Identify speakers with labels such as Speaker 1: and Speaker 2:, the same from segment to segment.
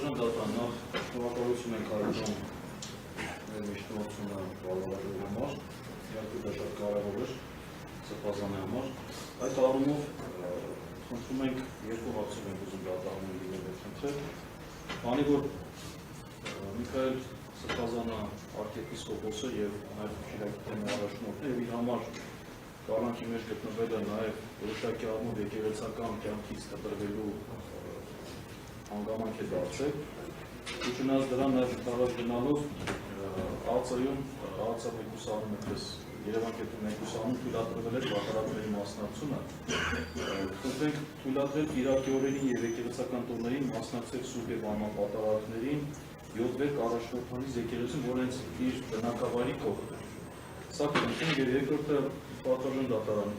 Speaker 1: Պատվաժան դատանավ շնորհակալություն ենք հայտնում մեր միջնորդությունը վարվարելու համար, իհարկե դա շատ կարևոր էր Սրբազանի համար։ Այդ առումով խնդրում ենք երկու հարցով ենք ուզում դատարանին դիմել խնդրել, քանի որ Միքայել Սրբազանը arczepiskopոսը եւ նաեւ Շիրակի թեմի առաջնորդն է եւ իր համար Կարանքի մեջ գտնվել է նաեւ որոշակի առումով եկեղեցական կյանքից կտրվելու հանգամանք է դարձել, ու չնայած դրան նաև առաջ գնալով ԱԱՑ-ում մեկուսանում այդպես Երևան կենտրոն մեկուսանում թույլատրվել էր վատառատների մասնակցությունը, խնդրենք թույլատրել կիրակի եւ եկեղեցական տոներին մասնակցել սուրբ եւ անմահ պատառատներին 7 առաջնորդանից եկեղեցին, որ հենց իր բնակավայրի կողքն է։ Սա քննենք եւ երկրորդը պատվաժան դատարան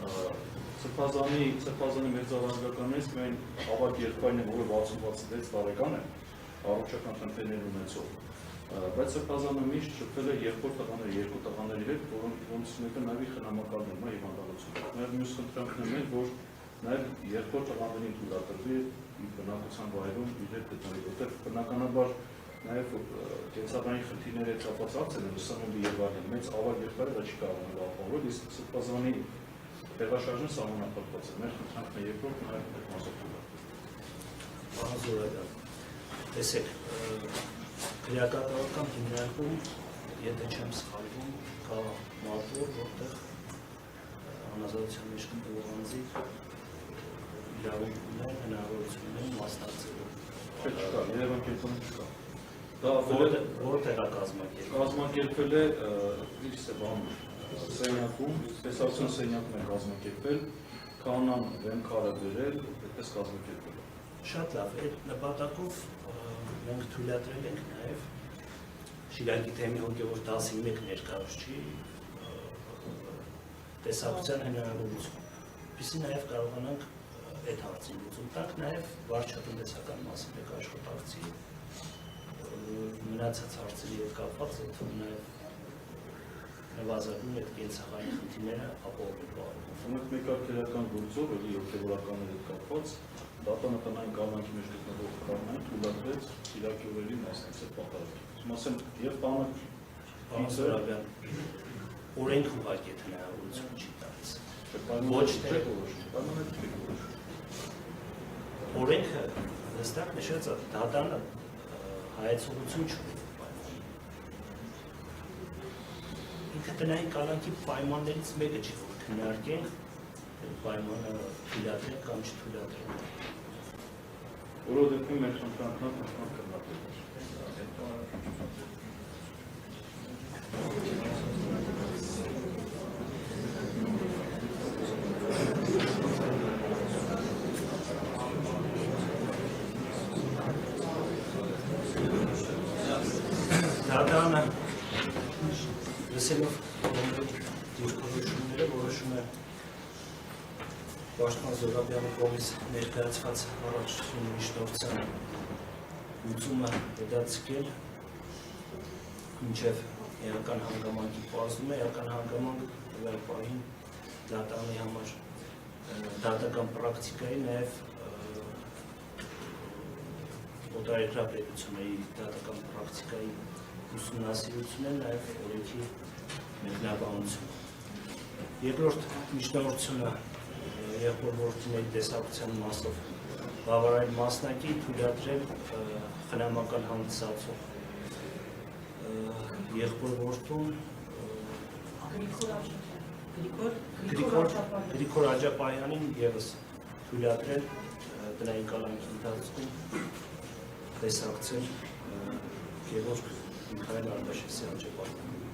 Speaker 1: Սրբազանի մերձավանջականներից միայն ավագ եղբայրն է, որը 66 տարեկան է, առողջական խնդիրներ ունեցող, բայց Սրբազանը միշտ շփվել է եղբոր տղաների, երկու տղաների հետ, որոնց մեկը նաև իր խնամակալն է եւ հանդալություն։ Նաև մյուս խնդրանքն է մեր, որ նաև եղբոր տղաներին թույլատրվի իր բնակության վայրում իր հետ գտնվի, որտեղ բնականաբար նաև կենցաղային խնդիրների հետ կապված հարցեր են սնունդի եւ այլն, մեծ ավագ եղբայրը դա չի կարողանում ապահովել, իսկ Սրբազանի տեղաշարժը սահմանափակված է, մեր խնդրանքն է երկրորդ նաև այդ մասով
Speaker 2: Պարոն Զուրաբյան, տեսեք, քրեակատարական հիմնարկում, եթե չեմ սխալվում, կա մատուր, որտեղ անազատության մեջ գտնվող անձի իրավունք ունեն, հնարավորություն ունեն մասնակցելու։
Speaker 1: Չկա, Երևան կենտրոնում չկա։
Speaker 2: Որտեղ է կազմակերպվել։
Speaker 1: Կազմակերպվել է իր սենյակում, տեսարություն սենյակում է կազմակերպվել, կանան վեմքարը դրել, այդպես կազմակերպվել է։
Speaker 2: Շատ լավ, այդ նպատակով մենք թույլատրել ենք նաև Շիրակի թեմի հոգևոր դասի մեկ ներկայացուցիչի տեսակցության հնարավորություն, որպեսզի նաև կարողանանք այդ հարցին լուծում տանք, նաև վարչատնտեսական մասի մեկ աշխատակցի մնացած հարցերի հետ կապված նաև նվազագույն այդ կենցաղային խնդիրները ապահովել բարելավում։
Speaker 1: Ունենք մեկ քրեական գործով, էլի հոգևորականների հետ կապված, դատանը տնային կալանքի մեջ գտնվող կանանին թույլատրեց Շիրակի օրերի մասնակցել պատահարին։ Ասեմ, եւ բանը
Speaker 2: Զուրաբյան, օրենք ուղղակի այդ հնարավորություն չի տալիս։ Ոչ թե օրենքը հստակ նշած է, դատանը հայեցողություն չունի պայմանը։ Ինքը տնային կալանքի պայմաններից մեկը չի, որ քննարկենք պայմանը թույլատրենք կամ չթույլատրենք։
Speaker 1: Որով դեպքում մեր խնդրանքն կրնատել է։
Speaker 2: Դատանը լսելով դիրքորոշումները որոշում է Պաշտպան Զուրաբյանի կողմից ներկայացված առաջին միջնորդության լուծումը հետաձգել մինչև էական հանգամանքի պարզումը, էական հանգամանք տվյալ պահին դատանի համար դատական պրակտիկայի նաև օտարերկրապետությունների դատական պրակտիկայի ուսումնասիրությունը, նաև օրենքի մեկնաբանությունը։ Երկրորդ միջնորդությունը եղբոր որդիների տեսակցության մասով բավարար մասնակի թույլատրել խնամակալ հանդիսացող եղբոր որդուն Գրիգոր Աջապահյանին ևս թույլատրել տնային կալանքի ընթացքում տեսակցել Գևորգ Միքայել Արտաշեսյան Աջապահյանին։